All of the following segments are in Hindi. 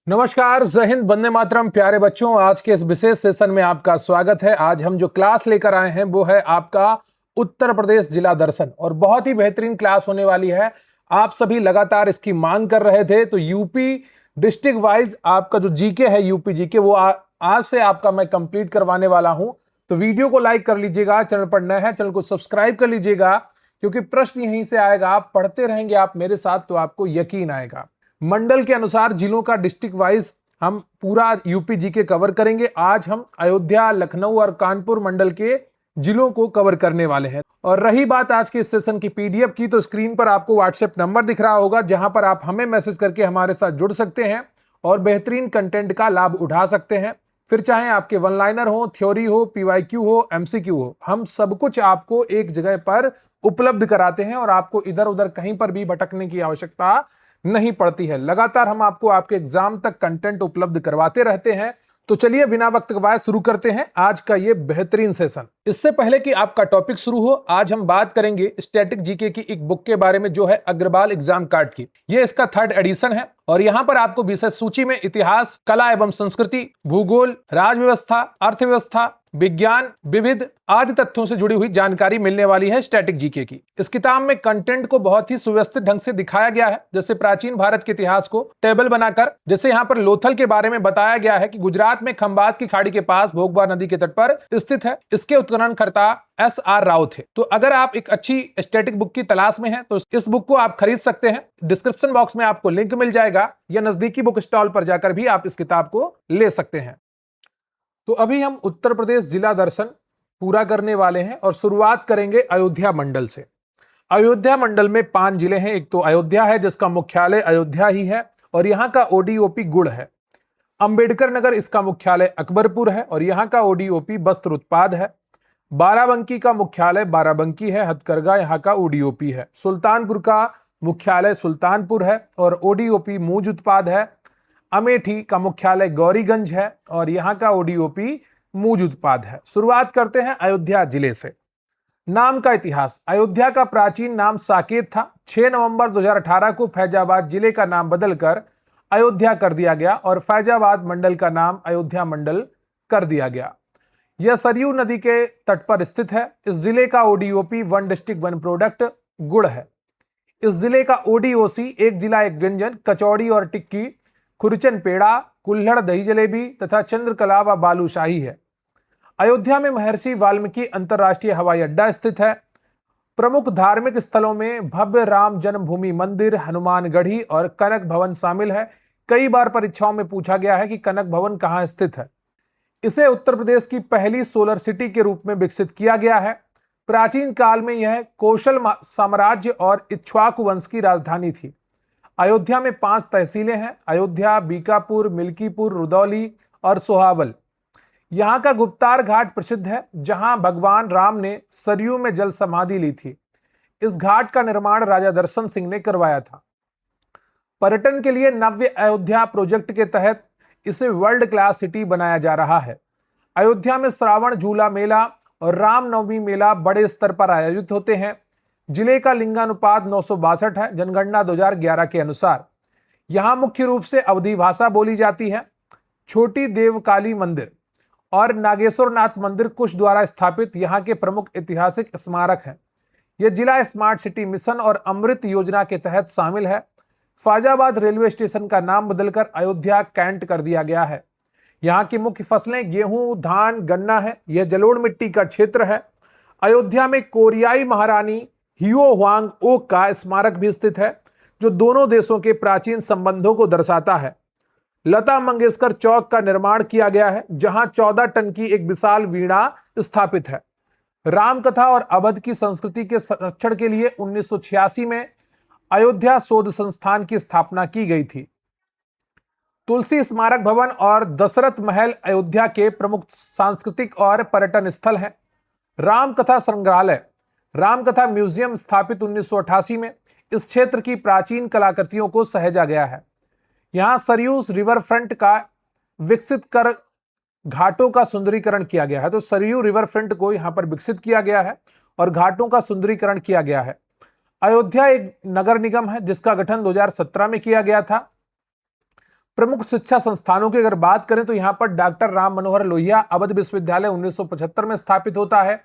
नमस्कार, जय हिंद, वंदे मातरम। प्यारे बच्चों, आज के इस विशेष सेशन में आपका स्वागत है। आज हम जो क्लास लेकर आए हैं वो है आपका उत्तर प्रदेश जिला दर्शन और बहुत ही बेहतरीन क्लास होने वाली है। आप सभी लगातार इसकी मांग कर रहे थे, तो यूपी डिस्ट्रिक्ट वाइज आपका जो जीके है, यूपी जीके, वो आज से आपका मैं कंप्लीट करवाने वाला हूं। तो वीडियो को लाइक कर लीजिएगा, चैनल पर नए हैं चैनल को सब्सक्राइब कर लीजिएगा, क्योंकि प्रश्न यहीं से आएगा। आप पढ़ते रहेंगे आप मेरे साथ तो आपको यकीन आएगा। मंडल के अनुसार जिलों का डिस्ट्रिक्ट वाइज हम पूरा यूपी जीके कवर करेंगे। आज हम अयोध्या, लखनऊ और कानपुर मंडल के जिलों को कवर करने वाले हैं। और रही बात आज के इस सेशन की पीडीएफ की, तो स्क्रीन पर आपको व्हाट्सएप नंबर दिख रहा होगा, जहां पर आप हमें मैसेज करके हमारे साथ जुड़ सकते हैं और बेहतरीन कंटेंट का लाभ उठा सकते हैं। फिर चाहे आपके वन लाइनर हो, थ्योरी हो, पीवाईक्यू हो, एमसीक्यू हो, हम सब कुछ आपको एक जगह पर उपलब्ध कराते हैं और आपको इधर उधर कहीं पर भी भटकने की आवश्यकता नहीं पड़ती है। लगातार हम आपको आपके एग्जाम तक कंटेंट उपलब्ध करवाते रहते हैं। तो चलिए बिना वक्त गवाए शुरू करते हैं आज का ये बेहतरीन सेशन। इससे पहले कि आपका टॉपिक शुरू हो, आज हम बात करेंगे स्टैटिक जीके की एक बुक के बारे में, जो है अग्रवाल एग्जाम कार्ड की। ये इसका 3rd एडिशन है और यहाँ पर आपको विषय सूची में इतिहास, कला एवं संस्कृति, भूगोल, राज व्यवस्था, अर्थव्यवस्था, विज्ञान, विविध आदि तथ्यों से जुड़ी हुई जानकारी मिलने वाली है स्टैटिक जीके की। इस किताब में कंटेंट को बहुत ही सुव्यवस्थित ढंग से दिखाया गया है, जैसे प्राचीन भारत के इतिहास को टेबल बनाकर, जैसे यहाँ पर लोथल के बारे में बताया गया है कि गुजरात में खंबात की खाड़ी के पास भोगबा नदी के तट पर स्थित है। इसके उत्खननकर्ता SR राव थे। तो अगर आप एक अच्छी स्टैटिक बुक की तलाश में हैं तो इस बुक को आप खरीद सकते हैं। डिस्क्रिप्शन बॉक्स में आपको लिंक मिल जाएगा या नजदीकी बुक स्टॉल पर जाकर भी आप इस किताब को ले सकते हैं। तो अभी हम उत्तर प्रदेश जिला दर्शन पूरा करने वाले हैं और शुरुआत करेंगे अयोध्या मंडल से। अयोध्या मंडल में 5 जिले हैं। एक तो अयोध्या है, जिसका मुख्यालय अयोध्या ही है और यहाँ का ODOP गुड़ है। अंबेडकर नगर इसका मुख्यालय अकबरपुर है और यहाँ का ODOP वस्त्र उत्पाद है। बाराबंकी का मुख्यालय बाराबंकी है, हथकरघा यहाँ का ODOP है। सुल्तानपुर का मुख्यालय सुल्तानपुर है और ODOP मूज उत्पाद है। अमेठी का मुख्यालय गौरीगंज है और यहाँ का ODOP मूज उत्पाद है। शुरुआत करते हैं अयोध्या जिले से। नाम का इतिहास। अयोध्या का प्राचीन नाम साकेत था। 6 नवंबर 2018 को फैजाबाद जिले का नाम बदलकर अयोध्या कर दिया गया और फैजाबाद मंडल का नाम अयोध्या मंडल कर दिया गया। यह सरयू नदी के तट पर स्थित है। इस जिले का ODOP 1 डिस्ट्रिक्ट 1 प्रोडक्ट गुड़ है। इस जिले का ODOC 1 जिला 1 व्यंजन कचौड़ी और टिक्की, खुरचन पेड़ा, कुल्हड़ दही जलेबी तथा चंद्रकला व बालूशाही है। अयोध्या में महर्षि वाल्मीकि अंतर्राष्ट्रीय हवाई अड्डा स्थित है। प्रमुख धार्मिक स्थलों में भव्य राम जन्मभूमि मंदिर, हनुमानगढ़ी और कनक भवन शामिल है। कई बार परीक्षाओं में पूछा गया है कि कनक भवन कहाँ स्थित है। इसे उत्तर प्रदेश की पहली सोलर सिटी के रूप में विकसित किया गया है। प्राचीन काल में यह कौशल साम्राज्य और इक्ष्वाकु वंश की राजधानी थी। अयोध्या में 5 तहसीलें हैं: अयोध्या, बीकापुर, मिल्कीपुर, रुदौली और सोहावल। यहाँ का गुप्तार घाट प्रसिद्ध है, जहां भगवान राम ने सरयू में जल समाधि ली थी। इस घाट का निर्माण राजा दर्शन सिंह ने करवाया था। पर्यटन के लिए नव्य अयोध्या प्रोजेक्ट के तहत इसे वर्ल्ड क्लास सिटी बनाया जा रहा है। अयोध्या में श्रावण झूला मेला और रामनवमी मेला बड़े स्तर पर आयोजित होते हैं। जिले का लिंगानुपात 962 है, जनगणना 2011 के अनुसार। यहां मुख्य रूप से अवधी भाषा बोली जाती है। छोटी देवकाली मंदिर और नागेश्वरनाथ मंदिर कुश द्वारा स्थापित यहां के प्रमुख ऐतिहासिक स्मारक हैं। यह जिला स्मार्ट सिटी मिशन और अमृत योजना के तहत शामिल है। फैजाबाद रेलवे स्टेशन का नाम बदलकर अयोध्या कैंट कर दिया गया है। यहाँ की मुख्य फसलें गेहूं, धान, गन्ना है। यह जलोढ़ मिट्टी का क्षेत्र है। अयोध्या में कोरियाई महारानी हियो हुआंग ओक का स्मारक भी स्थित है, जो दोनों देशों के प्राचीन संबंधों को दर्शाता है। लता मंगेशकर चौक का निर्माण किया गया है, जहां 14 टन की एक विशाल वीणा स्थापित है। रामकथा और अवध की संस्कृति के संरक्षण के लिए 1986 में अयोध्या शोध संस्थान की स्थापना की गई थी। तुलसी स्मारक भवन और दशरथ महल अयोध्या के प्रमुख सांस्कृतिक और पर्यटन स्थल हैं। रामकथा संग्रहालय, रामकथा म्यूजियम स्थापित 1988 में इस क्षेत्र की प्राचीन कलाकृतियों को सहेजा गया है। यहां सरयू रिवर फ्रंट का विकसित कर घाटों का सुंदरीकरण किया गया है। तो सरयू रिवर फ्रंट को यहां पर विकसित किया गया है और घाटों का सुंदरीकरण किया गया है। अयोध्या एक नगर निगम है जिसका गठन 2017 में किया गया था। प्रमुख शिक्षा संस्थानों की अगर बात करें तो यहाँ पर डॉक्टर राम मनोहर लोहिया अवध विश्वविद्यालय 1975 में स्थापित होता है।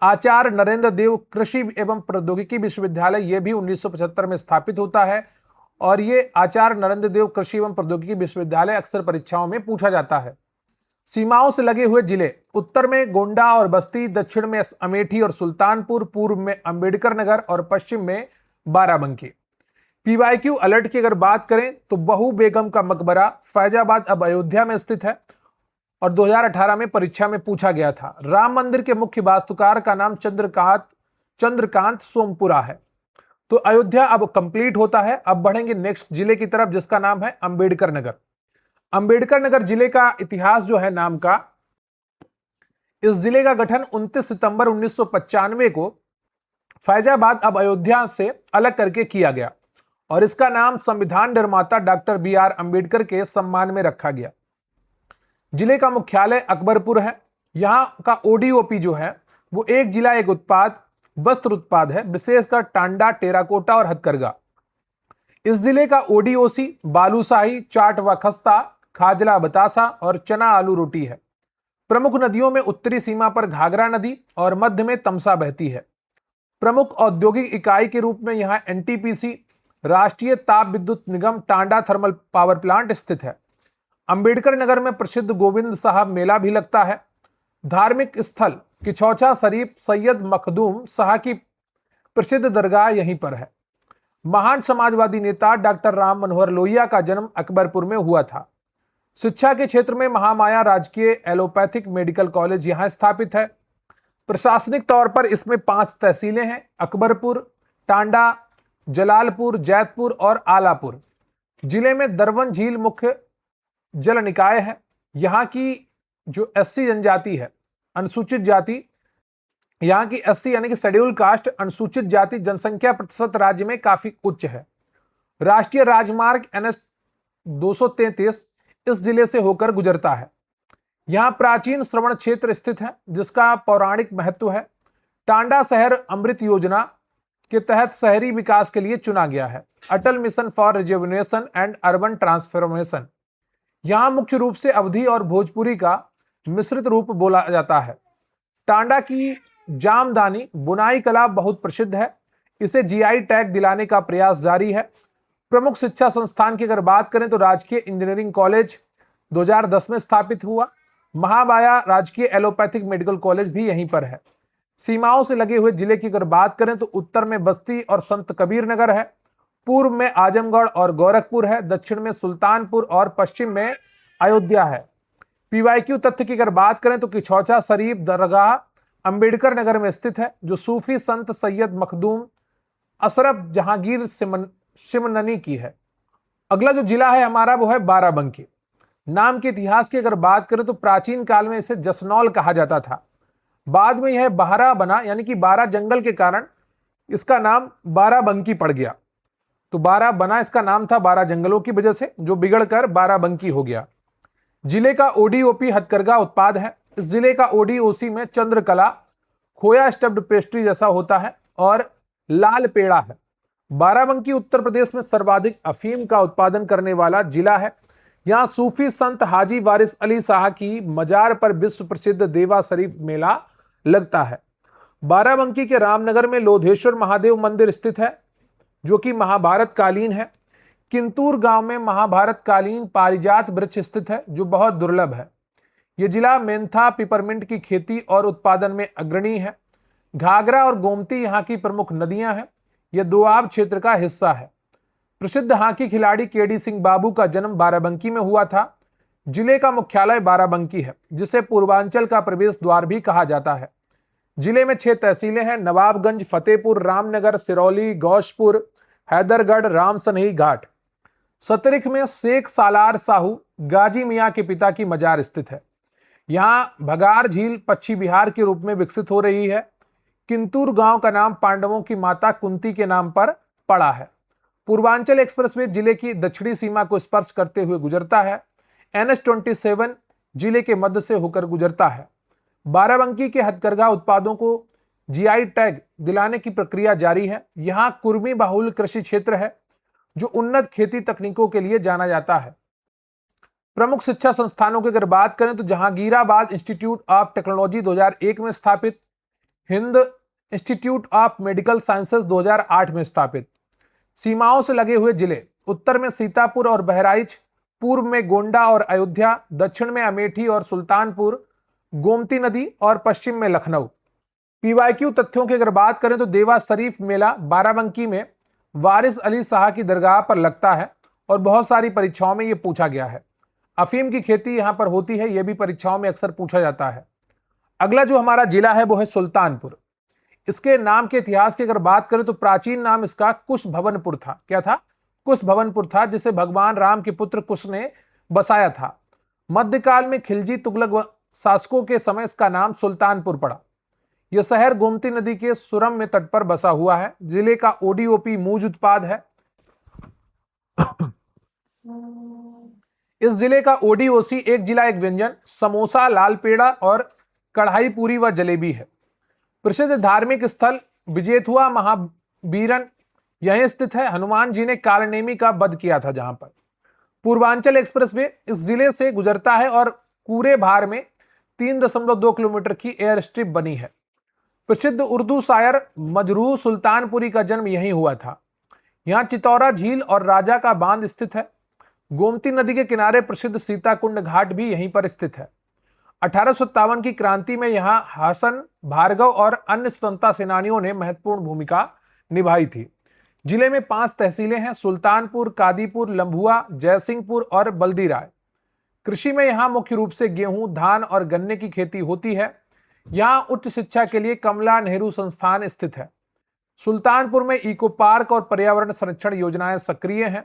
आचार्य नरेंद्र देव कृषि एवं प्रौद्योगिकी विश्वविद्यालय ये भी 1975 में स्थापित होता है। और ये आचार्य नरेंद्र देव कृषि एवं प्रौद्योगिकी विश्वविद्यालय अक्सर परीक्षाओं में पूछा जाता है। सीमाओं से लगे हुए जिले, उत्तर में गोंडा और बस्ती, दक्षिण में अमेठी और सुल्तानपुर, पूर्व में अंबेडकर नगर और पश्चिम में बाराबंकी। पीवाईक्यू अलर्ट की अगर बात करें तो बहू बेगम का मकबरा फैजाबाद अब अयोध्या में स्थित है और 2018 में परीक्षा में पूछा गया था। राम मंदिर के मुख्य वास्तुकार का नाम चंद्रकांत सोमपुरा है। तो अयोध्या अब कंप्लीट होता है। अब बढ़ेंगे नेक्स्ट जिले की तरफ जिसका नाम है अंबेडकर नगर। अंबेडकर नगर जिले का इतिहास जो है नाम का, इस जिले का गठन 29 सितंबर 1995 को फैजाबाद अब अयोध्या से अलग करके किया गया और इसका नाम संविधान निर्माता डॉक्टर BR अंबेडकर के सम्मान में रखा गया। जिले का मुख्यालय अकबरपुर है। यहां का ODOP जो है वो एक जिला एक उत्पाद वस्त्र उत्पाद है, विशेषकर टांडा, टेराकोटा और हथकरघा। इस जिले का ODOC बालूशाही, चाट व खस्ता, खाजला बतासा और चना आलू रोटी है। प्रमुख नदियों में उत्तरी सीमा पर घाघरा नदी और मध्य में तमसा बहती है। प्रमुख औद्योगिक इकाई के रूप में यहाँ NTPC राष्ट्रीय ताप विद्युत निगम टांडा थर्मल पावर प्लांट स्थित है। अंबेडकर नगर में प्रसिद्ध गोविंद साहब मेला भी लगता है। धार्मिक स्थल किछौछा शरीफ सैयद मखदूम शाह की प्रसिद्ध दरगाह यहीं पर है। महान समाजवादी नेता डॉक्टर राम मनोहर लोहिया का जन्म अकबरपुर में हुआ था। शिक्षा के क्षेत्र में महामाया राजकीय एलोपैथिक मेडिकल कॉलेज यहां स्थापित है। प्रशासनिक तौर पर इसमें 5 तहसीलें हैं: अकबरपुर, टांडा, जलालपुर, जैतपुर और आलापुर। जिले में दरवन झील मुख्य जल निकाय है। यहाँ की जो SC जनजाति है, अनुसूचित जाति, यहाँ की SC यानी कि शेड्यूल कास्ट अनुसूचित जाति जनसंख्या प्रतिशत राज्य में काफी उच्च है। राष्ट्रीय राजमार्ग NH 233 इस जिले से होकर गुजरता है। यहाँ प्राचीन श्रवण क्षेत्र स्थित है जिसका पौराणिक महत्व है। टांडा शहर अमृत योजना के तहत शहरी विकास के लिए चुना गया है। Atal mission for rejuvenation and urban transformation. यहाँ मुख्य रूप से अवधी और भोजपुरी का मिश्रित रूप बोला जाता है। टांडा की जामदानी बुनाई कला बहुत प्रसिद्ध है। इसे GI टैग दिलाने का प्रयास जारी है। प्रमुख शिक्षा संस्थान की अगर बात करें तो राजकीय इंजीनियरिंग कॉलेज 2010 में स्थापित हुआ। महामाया राजकीय एलोपैथिक मेडिकल कॉलेज भी यहीं पर है। सीमाओं से लगे हुए जिले की अगर बात करें तो उत्तर में बस्ती और संत कबीर नगर है, पूर्व में आजमगढ़ और गोरखपुर है, दक्षिण में सुल्तानपुर और पश्चिम में अयोध्या है। PYQ तथ्य की अगर बात करें तो किछौछा शरीफ दरगाह अंबेडकर नगर में स्थित है जो सूफी संत सैयद मखदूम अशरफ जहांगीर सिमननी की है। अगला जो जिला है हमारा वो है बाराबंकी। नाम के इतिहास की अगर बात करें तो प्राचीन काल में इसे जसनौल कहा जाता था। बाद में यह बारा बना, यानी कि बारा जंगल के कारण इसका नाम बाराबंकी पड़ गया। तो बारा बना इसका नाम था बारा जंगलों की वजह से, जो बिगड़कर बाराबंकी हो गया। जिले का ODOP हथकरघा उत्पाद है। इस जिले का ODOC में चंद्रकला खोया स्टफ्ड पेस्ट्री जैसा होता है और लाल पेड़ा है। बाराबंकी उत्तर प्रदेश में सर्वाधिक अफीम का उत्पादन करने वाला जिला है। यहाँ सूफी संत हाजी वारिस अली शाह की मजार पर विश्व प्रसिद्ध देवा शरीफ मेला लगता है। बाराबंकी के रामनगर में लोधेश्वर महादेव मंदिर स्थित है जो कि महाभारत कालीन है। किंतूर गांव में महाभारत कालीन पारिजात वृक्ष स्थित है जो बहुत दुर्लभ है। यह जिला मेंथा पिपरमिंट की खेती और उत्पादन में अग्रणी है। घाघरा और गोमती यहाँ की प्रमुख नदियां हैं। यह दोआब क्षेत्र का हिस्सा है। प्रसिद्ध हॉकी खिलाड़ी KD सिंह बाबू का जन्म बाराबंकी में हुआ था। जिले का मुख्यालय बाराबंकी है जिसे पूर्वांचल का प्रवेश द्वार भी कहा जाता है। जिले में 6 तहसीलें हैं: नवाबगंज, फतेहपुर, रामनगर, सिरौली, गौशपुर, हैदरगढ़, रामसनही घाट। सतरिख में शेख सालार साहू गाजी मियाँ के पिता की मजार स्थित है। यहाँ भगार झील पश्चिमी बिहार के रूप में विकसित हो रही है। किंतूर गांव का नाम पांडवों की माता कुंती के नाम पर पड़ा है। पूर्वांचल एक्सप्रेसवे जिले की दक्षिणी सीमा को स्पर्श करते हुए गुजरता है। NH 27 जिले के मध्य से होकर गुजरता है। बाराबंकी के हथकरघा उत्पादों को GI टैग दिलाने की प्रक्रिया जारी है। यहाँ कुर्मी बाहुल कृषि क्षेत्र है जो उन्नत खेती तकनीकों के लिए जाना जाता है। प्रमुख शिक्षा संस्थानों की अगर बात करें तो जहांगीराबाद इंस्टीट्यूट ऑफ टेक्नोलॉजी 2001 में स्थापित, Hind institute of medical sciences 2008 में स्थापित। सीमाओं से लगे हुए जिले, उत्तर में सीतापुर और बहराइच, पूर्व में गोंडा और अयोध्या, दक्षिण में अमेठी और सुल्तानपुर, गोमती नदी और पश्चिम में लखनऊ। पीवाईक्यू तथ्यों की अगर बात करें तो देवा शरीफ मेला बाराबंकी में वारिस अली शाह की दरगाह पर लगता है और बहुत सारी परीक्षाओं में यह पूछा गया है। अफीम की खेती यहां पर होती है, यह भी परीक्षाओं में अक्सर पूछा जाता है। अगला जो हमारा जिला है वो है सुल्तानपुर। इसके नाम के इतिहास की अगर बात करें तो प्राचीन नाम इसका कुश भवनपुर था। क्या था? कुश भवनपुर था, जिसे भगवान राम के पुत्र कुश ने बसाया था। मध्यकाल में खिलजी तुगलक शासकों के समय इसका नाम सुल्तानपुर पड़ा। यह शहर गोमती नदी के सुरम में तट पर बसा हुआ है। जिले का ओडीओपी मूज उत्पाद है। इस जिले का ओडीओसी एक जिला एक व्यंजन, समोसा, लाल पेड़ा और कढ़ाई पूरी व जलेबी है। प्रसिद्ध धार्मिक स्थल विजेथुआ महावीरन यहीं स्थित है। हनुमान जी ने कालनेमी का वध किया था जहां पर। पूर्वांचल एक्सप्रेसवे इस जिले से गुजरता है और पूरे भार में 3.2 किलोमीटर की एयर स्ट्रिप बनी है। प्रसिद्ध उर्दू शायर मजरूह सुल्तानपुरी का जन्म यहीं हुआ था। यहाँ चितौरा झील और राजा का बांध स्थित है। गोमती नदी के किनारे प्रसिद्ध सीताकुंड घाट भी यहीं पर स्थित है। 1857 की क्रांति में यहाँ हसन, भार्गव और अन्य स्वतंत्रता सेनानियों ने महत्वपूर्ण भूमिका निभाई थी। जिले में 5 तहसीलें हैं: सुल्तानपुर, कादीपुर, लंभुआ, जयसिंहपुर और बल्दी राय। कृषि में यहाँ मुख्य रूप से गेहूं, धान और गन्ने की खेती होती है। यहाँ उच्च शिक्षा के लिए कमला नेहरू संस्थान स्थित है। सुल्तानपुर में इको पार्क और पर्यावरण संरक्षण योजनाएं सक्रिय हैं।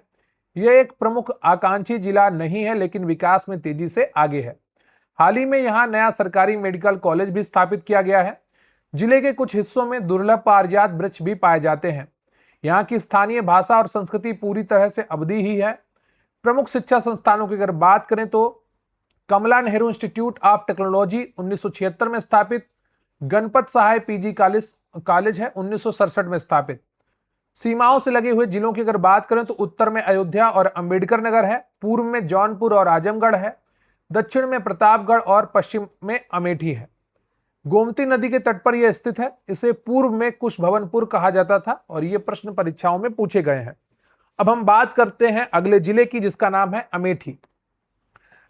यह एक प्रमुख आकांक्षी जिला नहीं है, लेकिन विकास में तेजी से आगे है। हाल ही में यहाँ नया सरकारी मेडिकल कॉलेज भी स्थापित किया गया है। जिले के कुछ हिस्सों में दुर्लभ पारिजात वृक्ष भी पाए जाते हैं। यहाँ की स्थानीय भाषा और संस्कृति पूरी तरह से अवधी ही है। प्रमुख शिक्षा संस्थानों की अगर बात करें तो कमला नेहरू इंस्टीट्यूट ऑफ टेक्नोलॉजी 1976 में स्थापित, गणपत सहाय पीजी कॉलेज है 1967 में स्थापित। सीमाओं से लगे हुए जिलों की अगर बात करें तो उत्तर में अयोध्या और अंबेडकर नगर है, पूर्व में जौनपुर और आजमगढ़ है, दक्षिण में प्रतापगढ़ और पश्चिम में अमेठी है। गोमती नदी के तट पर यह स्थित है। इसे पूर्व में कुश भवनपुर कहा जाता था और ये प्रश्न परीक्षाओं में पूछे गए हैं। अब हम बात करते हैं अगले जिले की, जिसका नाम है अमेठी।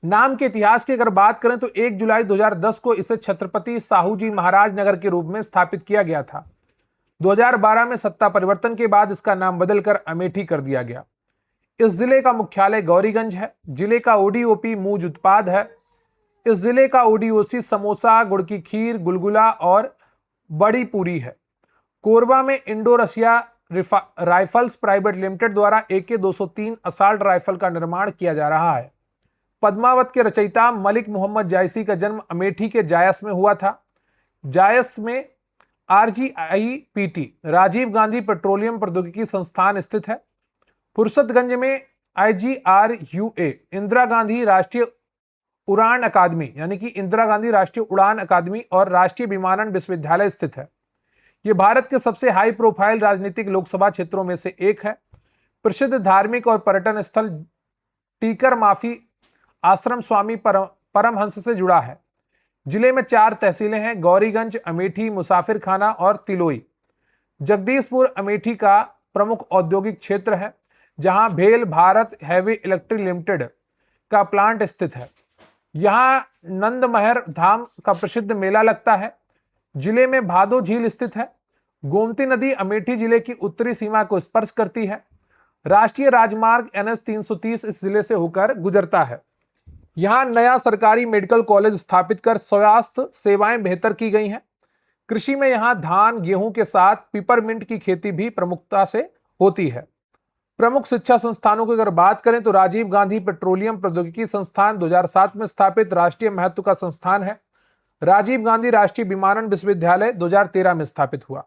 नाम के इतिहास की अगर बात करें तो 1 जुलाई 2010 को इसे छत्रपति साहू जी महाराज नगर के रूप में स्थापित किया गया था। 2012 में सत्ता परिवर्तन के बाद इसका नाम बदलकर अमेठी कर दिया गया। इस जिले का मुख्यालय गौरीगंज है। जिले का ओडीओपी मूज उत्पाद है। इस जिले का ओडीओसी समोसा, गुड़ की खीर, गुलगुला और बड़ी पूरी है। कोरबा में Indo Russia rifles private limited द्वारा AK-203 असॉल्ट राइफल का निर्माण किया जा रहा है। पद्मावत के रचयिता मलिक मोहम्मद जायसी का जन्म अमेठी के जायस में हुआ था। जायस में RGIPT राजीव गांधी पेट्रोलियम प्रौद्योगिकी संस्थान स्थित है। फुर्सतगंज में IGRUA इंदिरा गांधी राष्ट्रीय उड़ान अकादमी यानी कि इंदिरा गांधी राष्ट्रीय उड़ान अकादमी और राष्ट्रीय विमानन विश्वविद्यालय स्थित है। यह भारत के सबसे हाई प्रोफाइल राजनीतिक लोकसभा क्षेत्रों में से एक है। प्रसिद्ध धार्मिक और पर्यटन स्थल टीकर माफी आश्रम स्वामी परमहंस से जुड़ा है। जिले में 4 तहसीलें हैं: गौरीगंज, अमेठी, मुसाफिर खाना और तिलोई। जगदीशपुर अमेठी का प्रमुख औद्योगिक क्षेत्र है, जहां भेल भारत हैवी इलेक्ट्रिक लिमिटेड का प्लांट स्थित है। यहां नंदमहर धाम का प्रसिद्ध मेला लगता है। जिले में भादो झील स्थित है। गोमती नदी अमेठी जिले की उत्तरी सीमा को स्पर्श करती है। राष्ट्रीय राजमार्ग NH 330 इस जिले से होकर गुजरता है। यहां नया सरकारी मेडिकल कॉलेज स्थापित कर स्वास्थ्य सेवाएं बेहतर की गई हैं। कृषि में यहां धान, गेहूं के साथ पिपरमिंट की खेती भी प्रमुखता से होती है। प्रमुख शिक्षा संस्थानों की अगर बात करें तो राजीव गांधी पेट्रोलियम प्रौद्योगिकी संस्थान 2007 में स्थापित राष्ट्रीय महत्व का संस्थान है। राजीव गांधी राष्ट्रीय विमानन विश्वविद्यालय 2013 में स्थापित हुआ।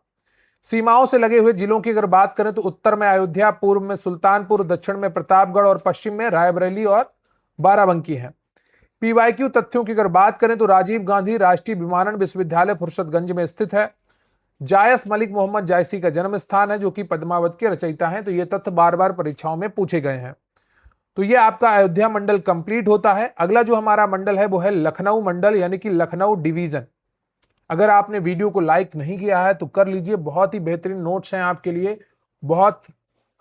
सीमाओं से लगे हुए जिलों की अगर बात करें तो उत्तर में अयोध्या, पूर्व में सुल्तानपुर, दक्षिण में प्रतापगढ़ और पश्चिम में रायबरेली और बाराबंकी है। पीवाईक्यू तथ्यों की अगर बात करें तो राजीव गांधी राष्ट्रीय विमानन विश्वविद्यालय फुर्सतगंज में स्थित है। जायस मलिक मोहम्मद जायसी का जन्म स्थान है, जो कि पद्मावत के रचयिता हैं। तो ये तथ्य बार बार परीक्षाओं में पूछे गए हैं। तो ये आपका अयोध्या मंडल कंप्लीट होता है। अगला जो हमारा मंडल है वो है लखनऊ मंडल, यानी कि लखनऊ डिवीजन। अगर आपने वीडियो को लाइक नहीं किया है तो कर लीजिए, बहुत ही बेहतरीन नोट्स हैं आपके लिए, बहुत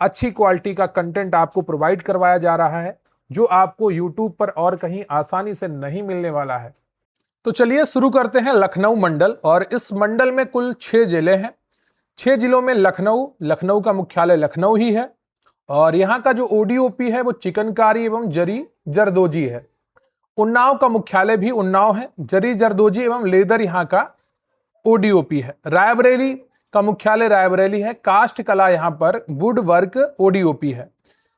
अच्छी क्वालिटी का कंटेंट आपको प्रोवाइड करवाया जा रहा है जो आपको यूट्यूब पर और कहीं आसानी से नहीं मिलने वाला है। तो चलिए शुरू करते हैं लखनऊ मंडल। और इस मंडल में कुल 6 जिले हैं। 6 जिलों में लखनऊ का मुख्यालय लखनऊ ही है, और यहाँ का जो ओडीओपी है वो चिकनकारी एवं जरी जरदोजी है। उन्नाव का मुख्यालय भी उन्नाव है, जरी जरदोजी एवं लेदर यहाँ का ओडीओपी है। रायबरेली का मुख्यालय रायबरेली है, काष्ठ कला यहाँ पर वुड वर्क ओडीओपी है।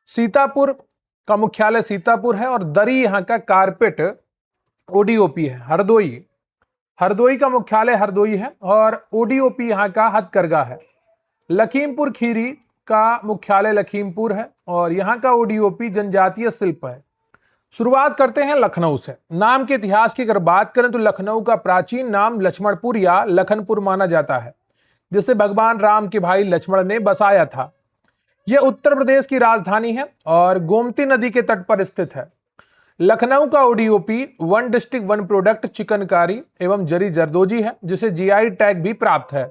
सीतापुर का मुख्यालय सीतापुर है, और दरी यहाँ का कारपेट ओडीओपी है। हरदोई का मुख्यालय हरदोई है, और ओडीओपी यहाँ का हथकरघा है। लखीमपुर खीरी का मुख्यालय लखीमपुर है, और यहाँ का ओडीओपी जनजातीय शिल्प है। शुरुआत करते हैं लखनऊ से। नाम के इतिहास की अगर बात करें तो लखनऊ का प्राचीन नाम लक्ष्मणपुर या लखनपुर माना जाता है, जिसे भगवान राम के भाई लक्ष्मण ने बसाया था। यह उत्तर प्रदेश की राजधानी है और गोमती नदी के तट पर स्थित है। लखनऊ का ODOP one district one product chikankari एवं जरी जरदोजी है, जिसे जीआई टैग भी प्राप्त है।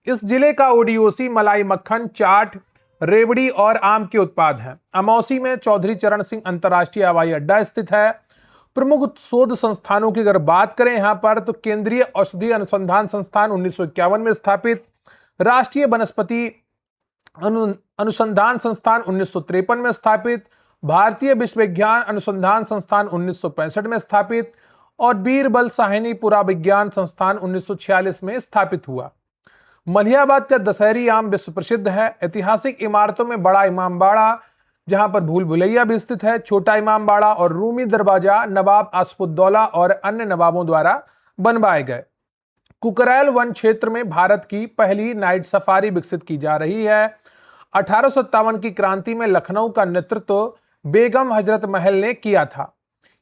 इस जिले का ओडीओसी मलाई मक्खन, चाट, रेवड़ी और आम के उत्पाद हैं। अमौसी में चौधरी चरण सिंह अंतर्राष्ट्रीय हवाई अड्डा स्थित है। प्रमुख शोध संस्थानों की अगर बात करें यहाँ पर तो केंद्रीय औषधि अनुसंधान संस्थान 1951 में स्थापित, राष्ट्रीय वनस्पति अनुसंधान संस्थान 1953 में स्थापित, भारतीय विश्वविज्ञान अनुसंधान संस्थान 1965 में स्थापित, और बीरबल साहनी पुराविज्ञान संस्थान 1946 में स्थापित हुआ। मलिहाबाद का दशहरी आम विश्व प्रसिद्ध है। ऐतिहासिक इमारतों में बड़ा इमामबाड़ा, जहां पर भूल भुलैया भी स्थित है, छोटा इमामबाड़ा और रूमी दरवाजा नवाब आसफुद्दौला और अन्य नवाबों द्वारा बनवाए गए। कुकरैल वन क्षेत्र में भारत की पहली नाइट सफारी विकसित की जा रही है। 1857 की क्रांति में लखनऊ का नेतृत्व बेगम हजरत महल ने किया था।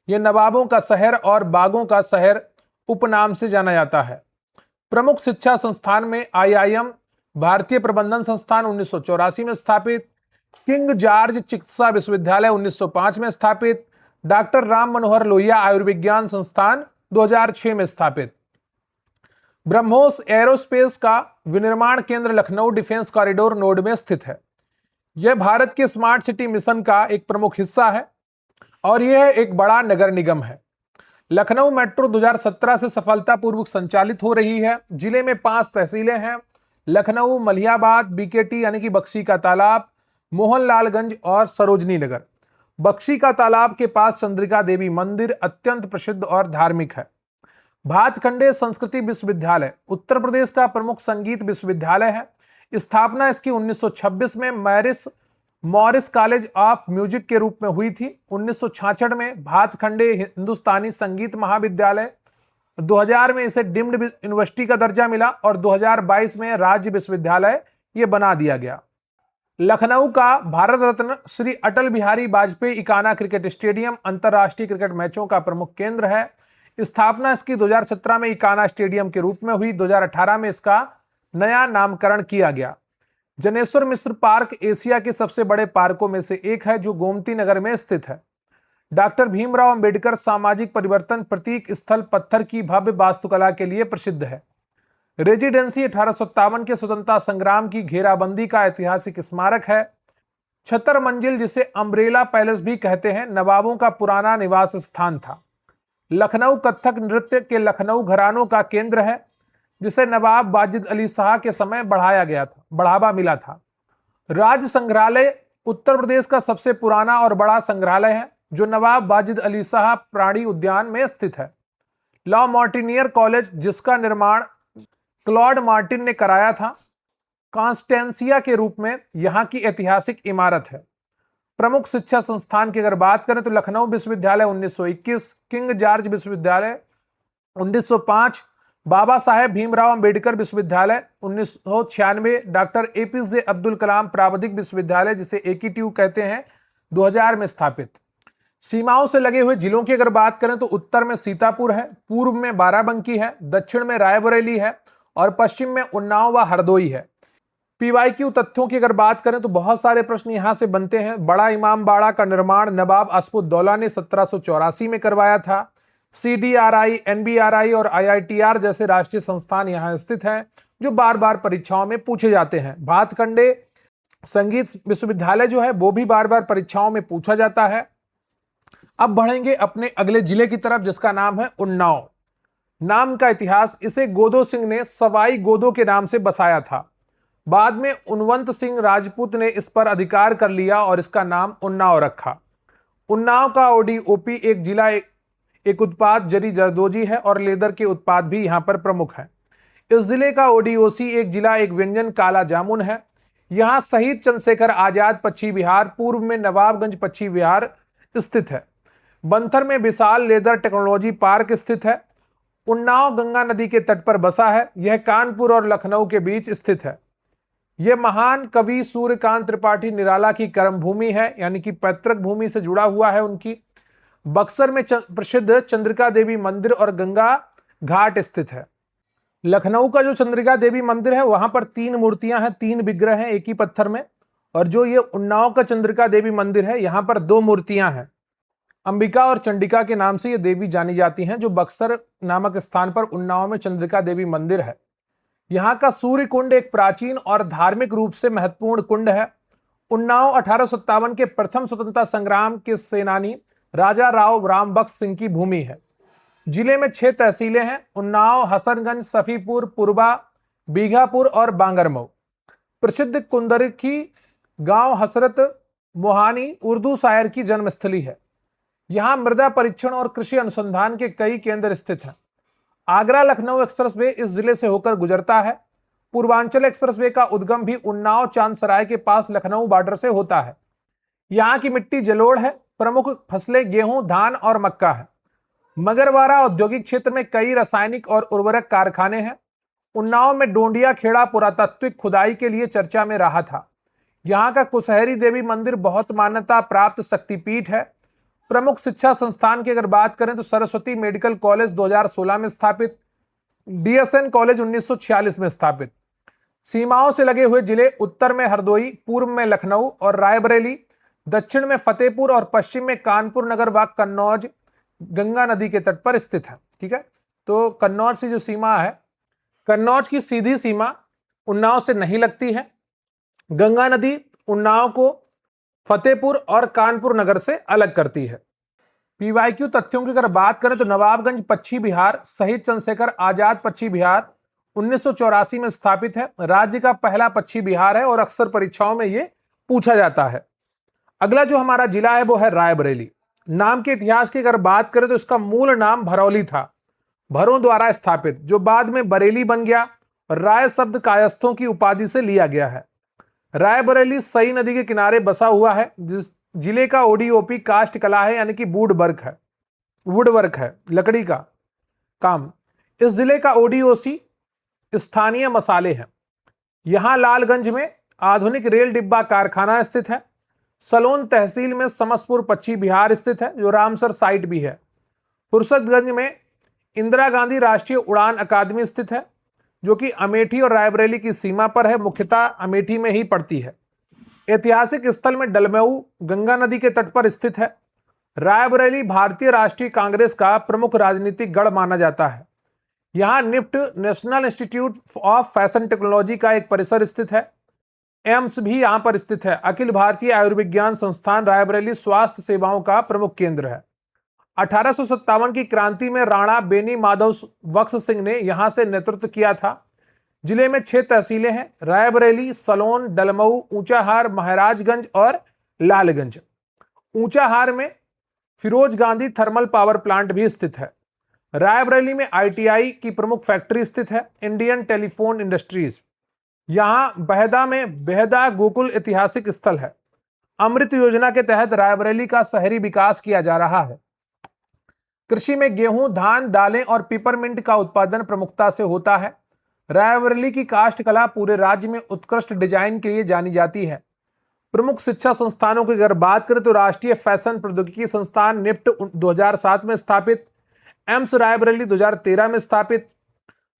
यह नवाबों का शहर और बागों का शहर उपनाम से जाना जाता है। प्रमुख शिक्षा संस्थान में आईआईएम, भारतीय प्रबंधन संस्थान 1984 में स्थापित, किंग जॉर्ज चिकित्सा विश्वविद्यालय 1905 में स्थापित, डॉक्टर राम मनोहर लोहिया आयुर्विज्ञान संस्थान 2006 में स्थापित। ब्रह्मोस एरोस्पेस का विनिर्माण केंद्र लखनऊ डिफेंस कॉरिडोर नोड में स्थित है। यह भारत के स्मार्ट सिटी मिशन का एक प्रमुख हिस्सा है और यह एक बड़ा नगर निगम है। लखनऊ मेट्रो 2017 से सफलतापूर्वक संचालित हो रही है। जिले में 5 तहसीलें हैं: लखनऊ, मलिहाबाद, बीकेटी यानी कि बख्शी का तालाब, मोहनलालगंज और सरोजनी नगर। बख्शी का तालाब के पास चंद्रिका देवी मंदिर अत्यंत प्रसिद्ध और धार्मिक है। भातखंडे संस्कृति विश्वविद्यालय उत्तर प्रदेश का प्रमुख संगीत विश्वविद्यालय है। स्थापना इसकी 1926 में मॉरिस कॉलेज ऑफ म्यूजिक के रूप में हुई थी। 1966 में भातखंडे हिंदुस्तानी संगीत महाविद्यालय, 2000 में इसे डीम्ड यूनिवर्सिटी का दर्जा मिला और 2022 में राज्य विश्वविद्यालय ये बना दिया गया। लखनऊ का भारत रत्न श्री अटल बिहारी वाजपेयी इकाना क्रिकेट स्टेडियम अंतर्राष्ट्रीय क्रिकेट मैचों का प्रमुख केंद्र है। स्थापना इसकी 2017 में इकाना स्टेडियम के रूप में हुई। 2018 में इसका नया नामकरण किया गया। जनेश्वर मिश्र पार्क एशिया के सबसे बड़े पार्कों में से एक है, जो गोमती नगर में स्थित है। डॉक्टर भीमराव अंबेडकर सामाजिक परिवर्तन प्रतीक स्थल पत्थर की भव्य वास्तुकला के लिए प्रसिद्ध है। रेजिडेंसी 1857 के स्वतंत्रता संग्राम की घेराबंदी का ऐतिहासिक स्मारक है। 76 मंजिल, जिसे अम्ब्रेला पैलेस भी कहते हैं, नवाबों का पुराना निवास स्थान था। लखनऊ कथक नृत्य के लखनऊ घरानों का केंद्र है, जिसे नवाब वाजिद अली शाह के समय बढ़ावा मिला था। राज्य संग्रहालय उत्तर प्रदेश का सबसे पुराना और बड़ा संग्रहालय है, जो नवाब वाजिद अली शाह प्राणी उद्यान में स्थित है। लॉ मार्टिनियर कॉलेज, जिसका निर्माण क्लॉड मार्टिन ने कराया था, कॉन्स्टेंसिया के रूप में यहाँ की ऐतिहासिक इमारत है। प्रमुख शिक्षा संस्थान की अगर बात करें तो लखनऊ विश्वविद्यालय 1921, किंग जॉर्ज विश्वविद्यालय 1905, बाबा साहेब भीमराव अंबेडकर विश्वविद्यालय 1996, डॉक्टर एपीजे अब्दुल कलाम प्राविधिक विश्वविद्यालय, जिसे एकीट्यू कहते हैं, 2000 में स्थापित। सीमाओं से लगे हुए जिलों की अगर बात करें तो उत्तर में सीतापुर है, पूर्व में बाराबंकी है, दक्षिण में रायबरेली है और पश्चिम में उन्नाव व हरदोई है। पीवाईक्यू तथ्यों की अगर बात करें तो बहुत सारे प्रश्न यहां से बनते हैं। बड़ा इमाम बाड़ा का निर्माण नवाब असफुद्दौला ने 1784 में करवाया था। CDRI, NBRI और IITR जैसे राष्ट्रीय संस्थान यहां स्थित हैं जो बार बार परीक्षाओं में पूछे जाते हैं। भातखंडे संगीत विश्वविद्यालय जो है वो भी बार बार परीक्षाओं में पूछा जाता है। अब बढ़ेंगे अपने अगले जिले की तरफ जिसका नाम है उन्नाव। नाम का इतिहास, इसे गोदो सिंह ने सवाई गोदो के नाम से बसाया था। बाद में उनवंत सिंह राजपूत ने इस पर अधिकार कर लिया और इसका नाम उन्नाव रखा। उन्नाव का ODOP एक जिला एक उत्पाद जरी जरदोजी है और लेदर के उत्पाद भी यहां पर प्रमुख है। इस जिले का ODOC एक जिला एक व्यंजन काला जामुन है। यहां शहीद चंद्रशेखर आजाद पश्चिम बिहार, पूर्व में नवाबगंज पश्चिम बिहार स्थित है। बंथर में विशाल लेदर टेक्नोलॉजी पार्क स्थित है। उन्नाव गंगा नदी के तट पर बसा है। यह कानपुर और लखनऊ के बीच स्थित है। यह महान कवि सूर्यकांत त्रिपाठी निराला की कर्मभूमि है, यानी कि पैतृक भूमि से जुड़ा हुआ है उनकी। बक्सर में प्रसिद्ध चंद्रिका देवी मंदिर और गंगा घाट स्थित है। लखनऊ का जो चंद्रिका देवी मंदिर है वहां पर 3 मूर्तियां हैं, 3 विग्रह हैं एक ही पत्थर में। और जो ये उन्नाव का चंद्रिका देवी मंदिर है यहां पर 2 मूर्तियां हैं। अंबिका और चंडिका के नाम से ये देवी जानी जाती हैं। जो बक्सर नामक स्थान पर उन्नाव में चंद्रिका देवी मंदिर है। यहाँ का सूर्य कुंड एक प्राचीन और धार्मिक रूप से महत्वपूर्ण कुंड है। उन्नाव 1857 के प्रथम स्वतंत्रता संग्राम के सेनानी राजा राव रामबख्श सिंह की भूमि है। जिले में 6 तहसीलें हैं: उन्नाव, हसनगंज, सफीपुर, पुरबा, बीघापुर और बांगरमऊ। प्रसिद्ध कुंदरखी गांव हसरत मोहानी उर्दू शायर की जन्मस्थली है। यहां मृदा परीक्षण और कृषि अनुसंधान के कई केंद्र स्थित हैं। आगरा लखनऊ एक्सप्रेसवे इस जिले से होकर गुजरता है। पूर्वांचल एक्सप्रेसवे का उद्गम भी उन्नाव चांदसराय के पास लखनऊ बॉर्डर से होता है। यहाँ की मिट्टी जलोढ़ है। प्रमुख फसलें गेहूं, धान और मक्का है। मगरवाड़ा औद्योगिक क्षेत्र में कई रासायनिक और उर्वरक कारखाने हैं। उन्नाव में डोंडिया खेड़ा पुरातात्विक खुदाई के लिए चर्चा में रहा था। यहाँ का कुशहरी देवी मंदिर बहुत मान्यता प्राप्त शक्तिपीठ है। प्रमुख शिक्षा संस्थान की अगर बात करें तो सरस्वती मेडिकल कॉलेज 2016 में स्थापित, DSN कॉलेज 1946 में स्थापित। सीमाओं से लगे हुए जिले उत्तर में हरदोई, पूर्व में लखनऊ और रायबरेली, दक्षिण में फतेहपुर और पश्चिम में कानपुर नगर व कन्नौज गंगा नदी के तट पर स्थित है। ठीक है, तो कन्नौज से जो सीमा है, कन्नौज की सीधी सीमा उन्नाव से नहीं लगती है। गंगा नदी उन्नाव को फतेहपुर और कानपुर नगर से अलग करती है। पीवाईक्यू तथ्यों की अगर बात करें तो नवाबगंज पश्चिम बिहार, शहीद चंद्रशेखर आजाद पश्चिम बिहार 1984 में स्थापित है। राज्य का पहला पश्चिम बिहार है और अक्सर परीक्षाओं में यह पूछा जाता है। अगला जो हमारा जिला है वो है रायबरेली। नाम के इतिहास की अगर बात करें तो इसका मूल नाम भरौली था, भरों द्वारा स्थापित, जो बाद में बरेली बन गया और राय शब्द कायस्थों की उपाधि से लिया गया है। रायबरेली सई नदी के किनारे बसा हुआ है। जिस जिले का ODOP कास्ट कला है, यानी कि वुडवर्क है, लकड़ी का काम। इस जिले का ODOC स्थानीय मसाले हैं। यहां लालगंज में आधुनिक रेल डिब्बा कारखाना स्थित है। सलोन तहसील में समसपुर पश्चिम बिहार स्थित है, जो रामसर साइट भी है। फुर्सतगंज में इंदिरा गांधी राष्ट्रीय उड़ान अकादमी स्थित है, जो कि अमेठी और रायबरेली की सीमा पर है, मुख्यतः अमेठी में ही पड़ती है। ऐतिहासिक स्थल में डलमऊ गंगा नदी के तट पर स्थित है। रायबरेली भारतीय राष्ट्रीय कांग्रेस का प्रमुख राजनीतिक गढ़ माना जाता है। यहाँ NIFT national institute of fashion technology का एक परिसर स्थित है। एम्स भी यहाँ पर स्थित है। अखिल भारतीय आयुर्विज्ञान संस्थान रायबरेली स्वास्थ्य सेवाओं का प्रमुख केंद्र है। 1857 की क्रांति में राणा बेनी माधव बख्श सिंह ने यहां से नेतृत्व किया था। जिले में 6 तहसीलें हैं: रायबरेली, सलोन, डलमऊ, ऊंचाहार, महाराजगंज और लालगंज। ऊंचाहार में Firoz Gandhi thermal power plant भी स्थित है। रायबरेली में ITI की प्रमुख फैक्ट्री स्थित है, इंडियन टेलीफोन इंडस्ट्रीज। यहां बहदा में बेहदा गोकुल ऐतिहासिक स्थल है। अमृत योजना के तहत रायबरेली का शहरी विकास किया जा रहा है। कृषि में गेहूं, धान, दालें और पिपरमिंट का उत्पादन प्रमुखता से होता है। रायबरेली की काष्ठ कला पूरे राज्य में उत्कृष्ट डिजाइन के लिए जानी जाती है। प्रमुख शिक्षा संस्थानों की अगर बात करें तो राष्ट्रीय फैशन प्रौद्योगिकी संस्थान निफ्ट 2007 में स्थापित, एम्स रायबरेली 2013 में स्थापित,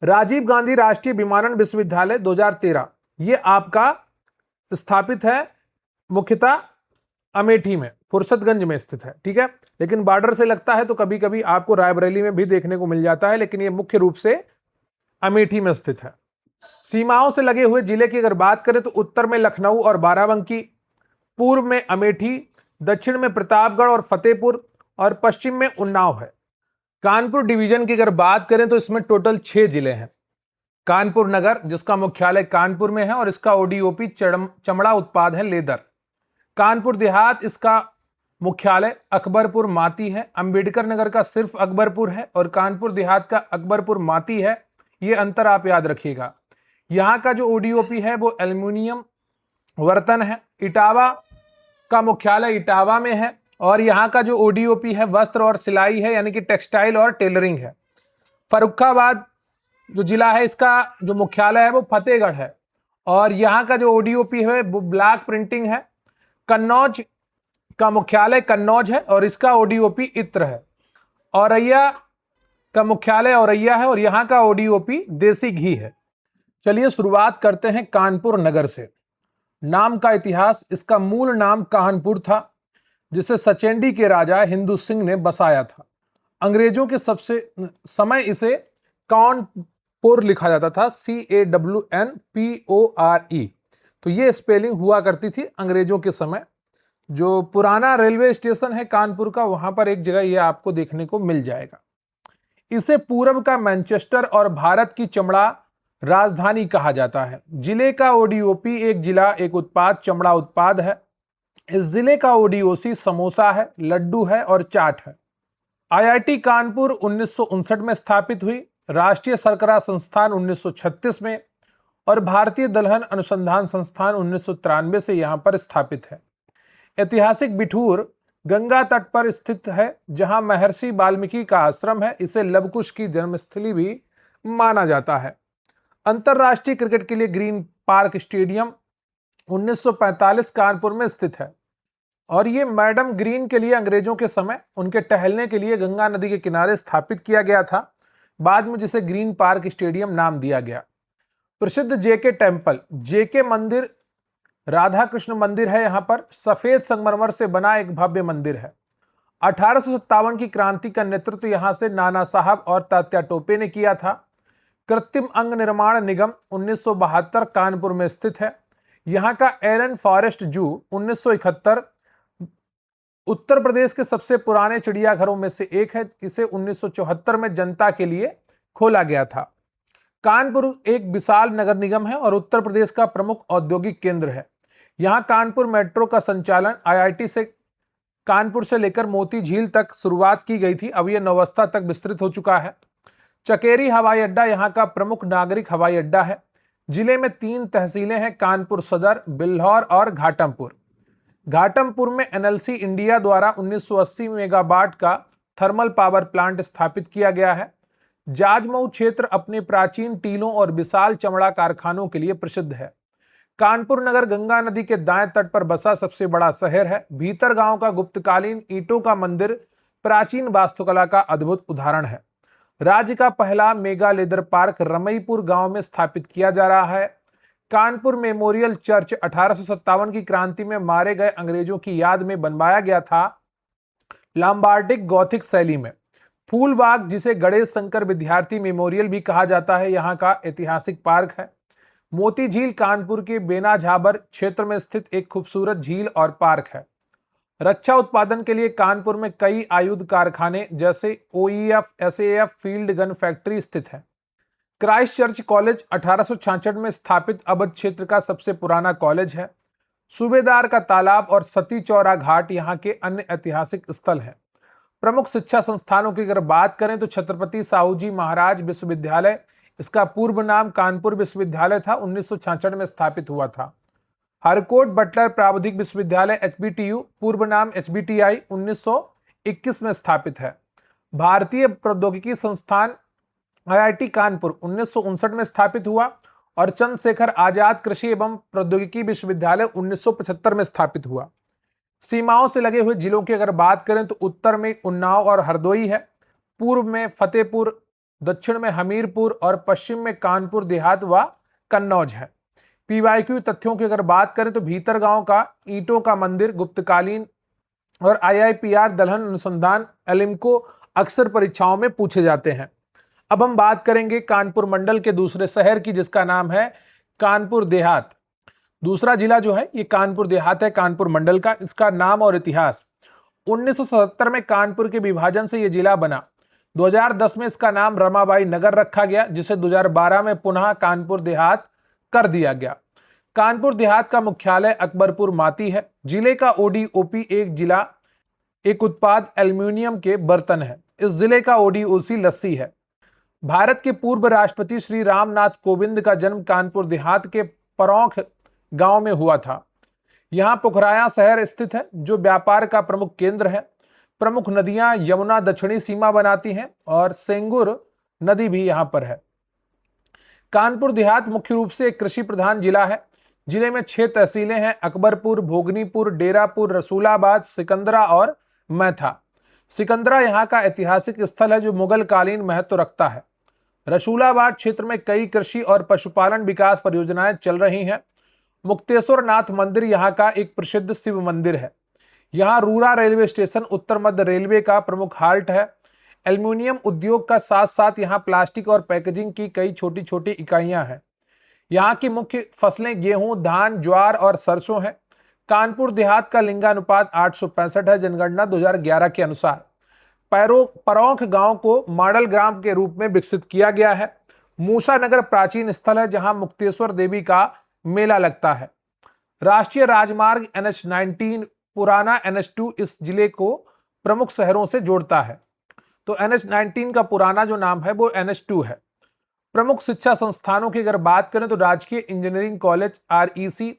राजीव गांधी राष्ट्रीय विमानन विश्वविद्यालय 2013, ये आपका स्थापित है मुख्यतः अमेठी में, फुर्सतगंज में स्थित है, ठीक है। लेकिन बॉर्डर से लगता है तो कभी कभी आपको रायबरेली में भी देखने को मिल जाता है, लेकिन ये मुख्य रूप से अमेठी में स्थित है। सीमाओं से लगे हुए जिले की अगर बात करें तो उत्तर में लखनऊ और बाराबंकी, पूर्व में अमेठी, दक्षिण में प्रतापगढ़ और फतेहपुर, और पश्चिम में उन्नाव है। कानपुर डिवीजन की अगर बात करें तो इसमें टोटल 6 जिले हैं। कानपुर नगर जिसका मुख्यालय कानपुर में है और इसका ओडीओपी चमड़ा उत्पाद है लेदर। कानपुर देहात इसका मुख्यालय अकबरपुर माती है। अंबेडकर नगर का सिर्फ अकबरपुर है और कानपुर देहात का अकबरपुर माती है। ये अंतर आप याद रखिएगा। यहाँ का जो ओडीओपी है वो एल्युमिनियम वर्तन है। इटावा का मुख्यालय इटावा में है और यहाँ का जो ओडीओपी है वस्त्र और सिलाई है, यानी कि टेक्सटाइल और टेलरिंग है। फर्रुखाबाद जो जिला है इसका जो मुख्यालय है वो फतेहगढ़ है और यहाँ का जो ओडीओपी है वो ब्लॉक प्रिंटिंग है। कन्नौज का मुख्यालय कन्नौज है और इसका ओडीओपी इत्र है। औरैया का मुख्यालय औरैया है और यहाँ का ओडीओपी देसी घी है। चलिए शुरुआत करते हैं कानपुर नगर से। नाम का इतिहास, इसका मूल नाम कानपुर था जिसे सचेंडी के राजा हिंदू सिंह ने बसाया था। अंग्रेजों के सबसे समय इसे कानपुर लिखा जाता था, CAWNPORE। तो ये स्पेलिंग हुआ करती थी अंग्रेजों के समय। जो पुराना रेलवे स्टेशन है कानपुर का, वहां पर एक जगह ये आपको देखने को मिल जाएगा। इसे पूर्व का मैनचेस्टर और भारत की चमड़ा राजधानी कहा जाता है। जिले का ओडीओपी एक जिला एक उत्पाद चमड़ा उत्पाद है। इस जिले का ओडीओसी समोसा है, लड्डू है और चाट है। आईआईटी कानपुर 1959 में स्थापित हुई, राष्ट्रीय शर्करा संस्थान 1936 में और भारतीय दलहन अनुसंधान संस्थान 1993 से यहां पर स्थापित है। ऐतिहासिक बिठूर गंगा तट पर स्थित है जहां महर्षि वाल्मीकि का आश्रम है। इसे लवकुश की जन्मस्थली भी माना जाता है। अंतरराष्ट्रीय क्रिकेट के लिए ग्रीन पार्क स्टेडियम 1945 कानपुर में स्थित है और ये मैडम ग्रीन के लिए अंग्रेजों के समय उनके टहलने के लिए गंगा नदी के किनारे स्थापित किया गया था, बाद में जिसे ग्रीन पार्क स्टेडियम नाम दिया गया। प्रसिद्ध जेके टेम्पल, जेके मंदिर राधा कृष्ण मंदिर है। यहाँ पर सफेद संगमरमर से बना एक भव्य मंदिर है। 1857 की क्रांति का नेतृत्व यहाँ से नाना साहब और तात्या टोपे ने किया था। कृत्रिम अंग निर्माण निगम 1972 कानपुर में स्थित है। यहाँ का एलन फॉरेस्ट जू 1971 उत्तर प्रदेश के सबसे पुराने चिड़ियाघरों में से एक है। इसे 1974 में जनता के लिए खोला गया था। कानपुर एक विशाल नगर निगम है और उत्तर प्रदेश का प्रमुख औद्योगिक केंद्र है। यहाँ कानपुर मेट्रो का संचालन आईआईटी से कानपुर से लेकर मोती झील तक शुरुआत की गई थी, अब यह नौवस्था तक विस्तृत हो चुका है। चकेरी हवाई अड्डा यहाँ का प्रमुख नागरिक हवाई अड्डा है। जिले में 3 तहसीलें हैं, कानपुर सदर, बिल्हौर और घाटमपुर। घाटमपुर में एनएलसी इंडिया द्वारा 1980 मेगावाट का थर्मल पावर प्लांट स्थापित किया गया है। जाजमऊ क्षेत्र अपने प्राचीन टीलों और विशाल चमड़ा कारखानों के लिए प्रसिद्ध है। कानपुर नगर गंगा नदी के दाएं तट पर बसा सबसे बड़ा शहर है। भीतर गांव का गुप्तकालीन ईंटों का मंदिर प्राचीन वास्तुकला का अद्भुत उदाहरण है। राज्य का पहला मेगा लेदर पार्क रमईपुर गांव में स्थापित किया जा रहा है। कानपुर मेमोरियल चर्च 1857 की क्रांति में मारे गए अंग्रेजों की याद में बनवाया गया था, लॉम्बार्डिक गॉथिक शैली में। फूलबाग जिसे गणेश शंकर विद्यार्थी मेमोरियल भी कहा जाता है, यहाँ का ऐतिहासिक पार्क है। मोती झील कानपुर के बेनाझाबर क्षेत्र में स्थित एक खूबसूरत झील और पार्क है। रक्षा उत्पादन के लिए कानपुर में कई आयुध कारखाने जैसे OEF, SAF, field gun factory स्थित है। क्राइस्ट चर्च कॉलेज 1866 में स्थापित अवध क्षेत्र का सबसे पुराना कॉलेज है। सूबेदार का तालाब और सती चौरा घाट यहाँ के अन्य ऐतिहासिक स्थल हैं। प्रमुख शिक्षा संस्थानों की अगर बात करें तो छत्रपति साहूजी महाराज विश्वविद्यालय, इसका पूर्व नाम कानपुर विश्वविद्यालय था, 1966 में स्थापित हुआ था। हरकोट बटलर प्राविधिक विश्वविद्यालय एचबीटीयू, पूर्व नाम एचबीटीआई, 1921 में स्थापित है। भारतीय प्रौद्योगिकी संस्थान आईआईटी कानपुर 1959 में स्थापित हुआ और चंद्रशेखर आजाद कृषि एवं प्रौद्योगिकी विश्वविद्यालय 1975 में स्थापित हुआ। सीमाओं से लगे हुए जिलों की अगर बात करें तो उत्तर में उन्नाव और हरदोई है, पूर्व में फतेहपुर, दक्षिण में हमीरपुर और पश्चिम में कानपुर देहात व कन्नौज है। पीवाईक्यू तथ्यों की अगर बात करें तो भीतर गांव का ईंटों का मंदिर गुप्तकालीन और IIPR दलहन अनुसंधान एलिम्को अक्सर परीक्षाओं में पूछे जाते हैं। अब हम बात करेंगे कानपुर मंडल के दूसरे शहर की, जिसका नाम है कानपुर देहात। दूसरा जिला जो है ये कानपुर देहात है कानपुर मंडल का। इसका नाम और इतिहास: 1977 में कानपुर के विभाजन से यह जिला बना। 2010 में इसका नाम रमाबाई नगर रखा गया, जिसे 2012 में पुनः कानपुर देहात कर दिया गया। कानपुर देहात का मुख्यालय अकबरपुर माती है। जिले का ODOP एक उत्पाद एल्यूमिनियम के बर्तन है। इस जिले का ODOC लस्सी है। भारत के पूर्व राष्ट्रपति श्री रामनाथ कोविंद का जन्म कानपुर देहात के परौख गांव में हुआ था। यहां पोखराया शहर स्थित है, जो व्यापार का प्रमुख केंद्र है। प्रमुख नदियां यमुना दक्षिणी सीमा बनाती हैं और सेंगुर नदी भी यहां पर है। कानपुर देहात मुख्य रूप से एक कृषि प्रधान जिला है। जिले में 6 तहसीलें हैं: अकबरपुर, भोगनीपुर, डेरापुर, रसूलाबाद, सिकंदरा और मैथा। सिकंदरा यहाँ का ऐतिहासिक स्थल है जो मुगल कालीन महत्व रखता है। रसूलाबाद क्षेत्र में कई कृषि और पशुपालन विकास परियोजनाएं चल रही हैं। मुक्तेश्वर नाथ मंदिर यहाँ का एक प्रसिद्ध शिव मंदिर है। यहाँ रूरा रेलवे स्टेशन उत्तर मध्य रेलवे का प्रमुख हाल्ट है। एल्यूमिनियम उद्योग का साथ साथ यहाँ प्लास्टिक और पैकेजिंग की कई छोटी छोटी इकाइयां हैं। यहाँ की मुख्य फसलें गेहूं, धान, ज्वार और सरसों हैं। कानपुर देहात का लिंगानुपात 865 है जनगणना 2011 के अनुसार। परौख गांव को मॉडल ग्राम के रूप में विकसित किया गया है। मूसा नगर प्राचीन स्थल है जहां मुक्तेश्वर देवी का मेला लगता है। राष्ट्रीय राजमार्ग NH-19 पुराना NH-2 इस जिले को प्रमुख शहरों से जोड़ता है। तो NH-19 का पुराना जो नाम है वो NH-2 है। प्रमुख शिक्षा संस्थानों की अगर बात करें तो राजकीय इंजीनियरिंग कॉलेज REC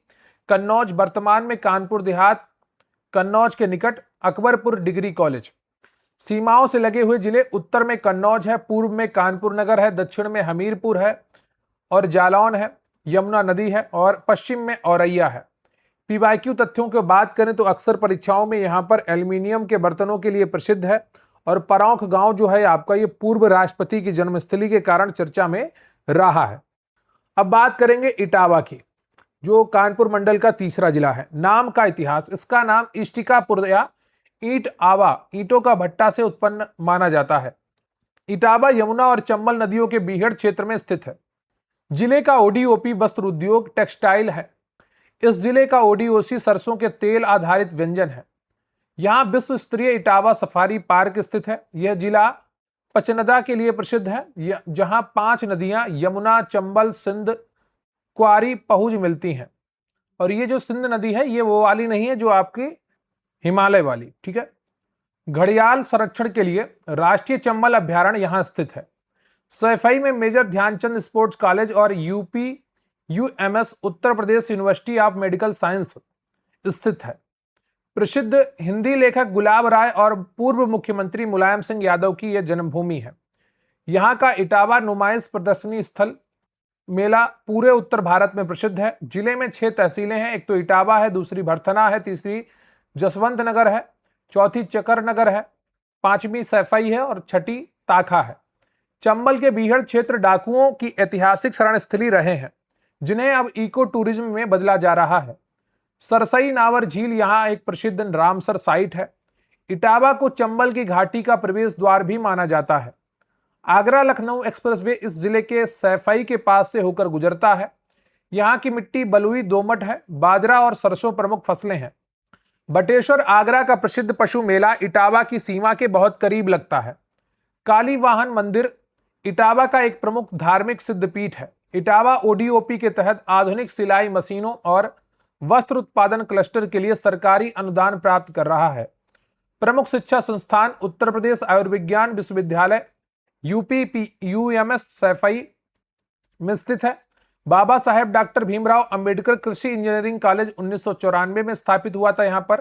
कन्नौज, वर्तमान में कानपुर देहात कन्नौज के निकट अकबरपुर डिग्री कॉलेज। सीमाओं से लगे हुए जिले: उत्तर में कन्नौज है, पूर्व में कानपुर नगर है, दक्षिण में हमीरपुर है और जालौन है, यमुना नदी है और पश्चिम में औरैया है। पीवाईक्यू तथ्यों की बात करें तो अक्सर परीक्षाओं में यहाँ पर एल्यूमिनियम के बर्तनों के लिए प्रसिद्ध है और परौख गांव जो है आपका ये पूर्व राष्ट्रपति की जन्मस्थली के कारण चर्चा में रहा है। अब बात करेंगे इटावा की, जो कानपुर मंडल का तीसरा जिला है। नाम का इतिहास: इसका नाम इष्टिकापुर या ईंट आवा ईंटों का भट्टा से उत्पन्न माना जाता है। इटावा यमुना और चंबल नदियों के बीहड़ क्षेत्र में स्थित है। जिले का ODOP वस्त्र उद्योग टेक्सटाइल है। इस जिले का ODOC सरसों के तेल आधारित व्यंजन है। यहाँ विश्व स्तरीय इटावा सफारी पार्क स्थित है। यह जिला पचनदा के लिए प्रसिद्ध है, जहां 5 नदियां यमुना, चंबल, सिंध, क्वारी, पहुज मिलती हैं। और ये जो सिंध नदी है ये वो वाली नहीं है जो आपकी हिमालय वाली, ठीक है। घड़ियाल संरक्षण के लिए राष्ट्रीय चंबल अभ्यारण्य यहां स्थित है। सैफई में मेजर ध्यानचंद स्पोर्ट्स कॉलेज और UPUMS Uttar Pradesh university of medical science स्थित है। प्रसिद्ध हिंदी लेखक गुलाब राय और पूर्व मुख्यमंत्री मुलायम सिंह यादव की यह जन्मभूमि है। यहाँ का इटावा नुमाइश प्रदर्शनी स्थल मेला पूरे उत्तर भारत में प्रसिद्ध है। जिले में 6 तहसीलें हैं। एक तो इटावा है, दूसरी भरथना है, तीसरी जसवंत नगर है, चौथी चकर नगर है, 5वीं सैफई है और 6ठी ताखा है। चंबल के बीहड़ क्षेत्र डाकुओं की ऐतिहासिक शरणस्थली रहे हैं, जिन्हें अब इको टूरिज्म में बदला जा रहा है। सरसई नावर झील यहाँ एक प्रसिद्ध रामसर साइट है। इटावा को चंबल की घाटी का प्रवेश द्वार भी माना जाता है। आगरा लखनऊ एक्सप्रेसवे इस जिले के सैफई के पास से होकर गुजरता है। यहाँ की मिट्टी बलुई दोमट है। बाजरा और सरसों प्रमुख फसलें हैं। बटेश्वर आगरा का प्रसिद्ध पशु मेला इटावा की सीमा के बहुत करीब लगता है। काली वाहन मंदिर इटावा का एक प्रमुख धार्मिक सिद्धपीठ है। इटावा ODOP के तहत आधुनिक सिलाई मशीनों और वस्त्र उत्पादन क्लस्टर के लिए सरकारी अनुदान प्राप्त कर रहा है। प्रमुख शिक्षा संस्थान उत्तर प्रदेश आयुर्विज्ञान विश्वविद्यालय UPUMS सैफई में स्थित है। बाबा साहेब डॉक्टर भीमराव अंबेडकर कृषि इंजीनियरिंग कॉलेज 1994 में स्थापित हुआ था। यहाँ पर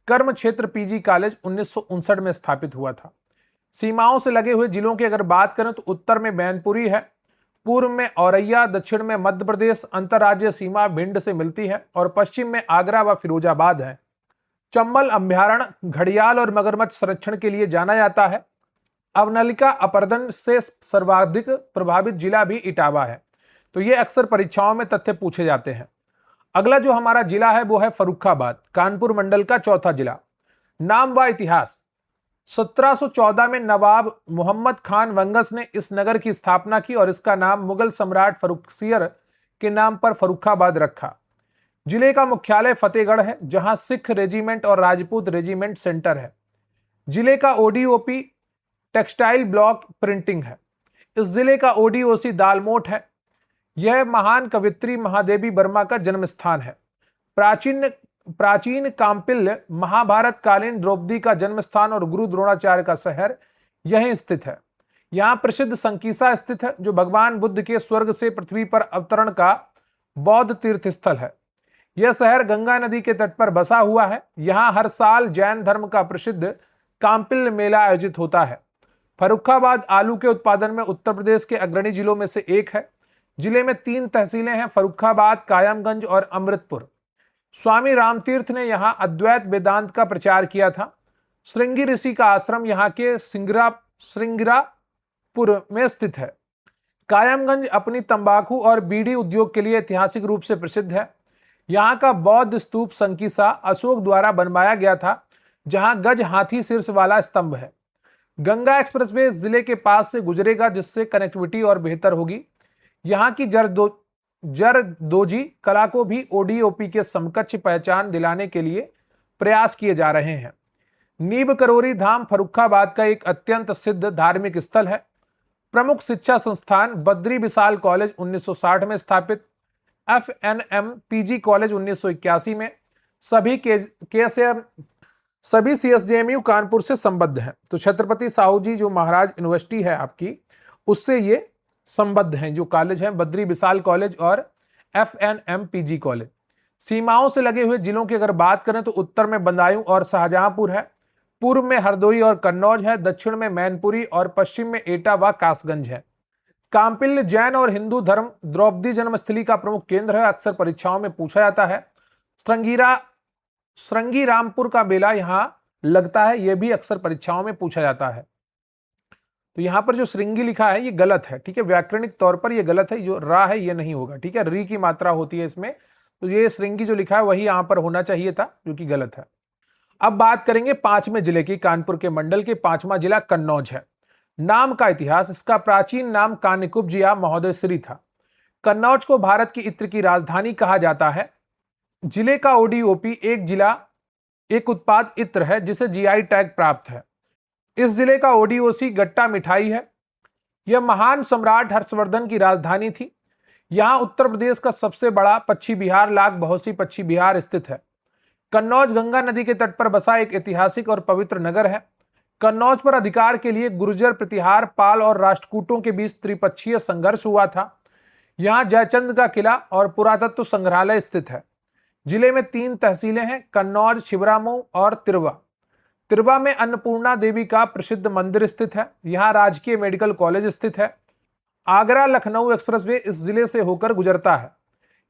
कर्म क्षेत्र PG कॉलेज 1959 में स्थापित हुआ था। सीमाओं से लगे हुए जिलों की अगर बात करें तो उत्तर में मैनपुरी है, पूर्व में औरैया, दक्षिण में मध्य प्रदेश, अंतर्राज्यीय सीमा भिंड से मिलती है और पश्चिम में आगरा व फिरोजाबाद है। चंबल अभ्यारण्य घड़ियाल और मगरमच्छ संरक्षण के लिए जाना जाता है। अवनलिका अपरदन से सर्वाधिक प्रभावित जिला भी इटावा है। तो ये अक्सर परीक्षाओं में तथ्य पूछे जाते हैं। अगला जो हमारा जिला है वो है फर्रुखाबाद, कानपुर मंडल का चौथा जिला। नाम व इतिहास। 1714 में नवाब मोहम्मद खान वंगस ने इस नगर की स्थापना की और इसका नाम मुगल सम्राट फर्रुखसियर के नाम पर फर्रुखाबाद रखा। जिले का मुख्यालय फतेहगढ़ है, जहां सिख रेजिमेंट और राजपूत रेजिमेंट सेंटर है। जिले का ओडीओपी टेक्सटाइल ब्लॉक प्रिंटिंग है। इस जिले का ओडीओसी दालमोट है। यह महान कवित्री महादेवी वर्मा का जन्म स्थान है। प्राचीन प्राचीन काम्पिल्य महाभारत कालीन द्रौपदी का जन्म स्थान और गुरु द्रोणाचार्य का शहर यहीं स्थित है। यहाँ प्रसिद्ध संकीसा स्थित है, जो भगवान बुद्ध के स्वर्ग से पृथ्वी पर अवतरण का बौद्ध तीर्थ स्थल है। यह शहर गंगा नदी के तट पर बसा हुआ है। यहाँ हर साल जैन धर्म का प्रसिद्ध काम्पिल्य मेला आयोजित होता है। फर्रुखाबाद आलू के उत्पादन में उत्तर प्रदेश के अग्रणी जिलों में से एक है। जिले में 3 तहसीलें हैं, फर्रुखाबाद, कायमगंज और अमृतपुर। स्वामी रामतीर्थ ने यहाँ अद्वैत वेदांत का प्रचार किया था। श्रृंगी ऋषि का आश्रम यहाँ के श्रृंगिरापुर में स्थित है। कायमगंज अपनी तंबाकू और बीड़ी उद्योग के लिए ऐतिहासिक रूप से प्रसिद्ध है। यहाँ का बौद्ध स्तूप संकीसा अशोक द्वारा बनवाया गया था, जहाँ गज हाथी शीर्ष वाला स्तंभ है। गंगा एक्सप्रेसवे इस जिले के पास से गुजरेगा, जिससे कनेक्टिविटी और बेहतर होगी। यहाँ की जरदोजी कला को भी ओडीओपी के समकक्ष पहचान दिलाने के लिए प्रयास किए जा रहे हैं। नीब करोरी धाम फर्रुखाबाद का एक अत्यंत सिद्ध धार्मिक स्थल है। प्रमुख शिक्षा संस्थान बद्री विशाल कॉलेज 1960 में स्थापित, FNM PG कॉलेज 1981 में, सभी CSJMU कानपुर से संबद्ध हैं। तो छत्रपति साहू जी जो महाराज यूनिवर्सिटी है आपकी, उससे ये संबद्ध हैं। जो कॉलेज हैं बद्री विशाल कॉलेज और FNM PG कॉलेज। सीमाओं से लगे हुए जिलों की अगर बात करें तो उत्तर में बदायूं और शाहजहांपुर है, पूर्व में हरदोई और कन्नौज है, दक्षिण में मैनपुरी और पश्चिम में एटा व कासगंज है। काम्पिल्य जैन और हिंदू धर्म द्रौपदी जन्मस्थली का प्रमुख केंद्र है। अक्सर परीक्षाओं में पूछा जाता है। श्रृंगी रामपुर का मेला यहाँ लगता है, यह भी अक्सर परीक्षाओं में पूछा जाता है। तो यहाँ पर जो श्रृंगी लिखा है ये गलत है, ठीक है, व्याकरणिक तौर पर ये गलत है। जो रा है ये नहीं होगा, ठीक है, री की मात्रा होती है इसमें, तो ये श्रृंगी जो लिखा है वही यहाँ पर होना चाहिए था, जो कि गलत है। अब बात करेंगे 5वें जिले की। कानपुर के मंडल के 5वां जिला कन्नौज है। नाम का इतिहास। इसका प्राचीन नाम कान्यकुब्जिया महोदयश्री था। कन्नौज को भारत की इत्र की राजधानी कहा जाता है। जिले का ओडीओपी एक उत्पाद इत्र है, जिसे जीआई टैग प्राप्त है। इस जिले का ओडीओसी गट्टा मिठाई है। यह महान सम्राट हर्षवर्धन की राजधानी थी। यहाँ उत्तर प्रदेश का सबसे बड़ा पक्षी विहार लाख बहोसी पक्षी विहार स्थित है। कन्नौज गंगा नदी के तट पर बसा एक ऐतिहासिक और पवित्र नगर है। कन्नौज पर अधिकार के लिए गुर्जर, प्रतिहार, पाल और राष्ट्रकूटों के बीच त्रिपक्षीय संघर्ष हुआ था। यहाँ जयचंद का किला और पुरातत्व संग्रहालय स्थित है। जिले में 3 तहसीलें हैं, कन्नौज, छिबरामऊ और तिरवा। तिरवा में अन्नपूर्णा देवी का प्रसिद्ध मंदिर स्थित है। यहाँ राजकीय मेडिकल कॉलेज स्थित है। आगरा लखनऊ एक्सप्रेसवे इस जिले से होकर गुजरता है।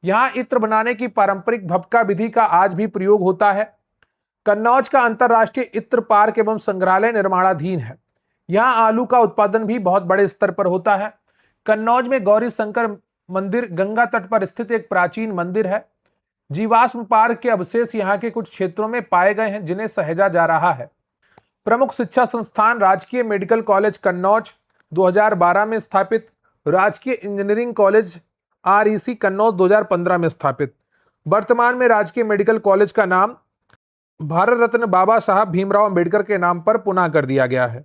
यहाँ इत्र बनाने की पारंपरिक भपका विधि का आज भी प्रयोग होता है। कन्नौज का अंतर्राष्ट्रीय इत्र पार्क एवं संग्रहालय निर्माणाधीन है। यहाँ आलू का उत्पादन भी बहुत बड़े स्तर पर होता है। कन्नौज में गौरी शंकर मंदिर गंगा तट पर स्थित एक प्राचीन मंदिर है। जीवाश्म पार्क के अवशेष यहाँ के कुछ क्षेत्रों में पाए गए हैं, जिन्हें सहेजा जा रहा है। प्रमुख शिक्षा संस्थान राजकीय मेडिकल कॉलेज कन्नौज 2012 में स्थापित, राजकीय इंजीनियरिंग कॉलेज REC कन्नौज 2015 में स्थापित। वर्तमान में राजकीय मेडिकल कॉलेज का नाम भारत रत्न बाबा साहब भीमराव अंबेडकर के नाम पर पुनः कर दिया गया है।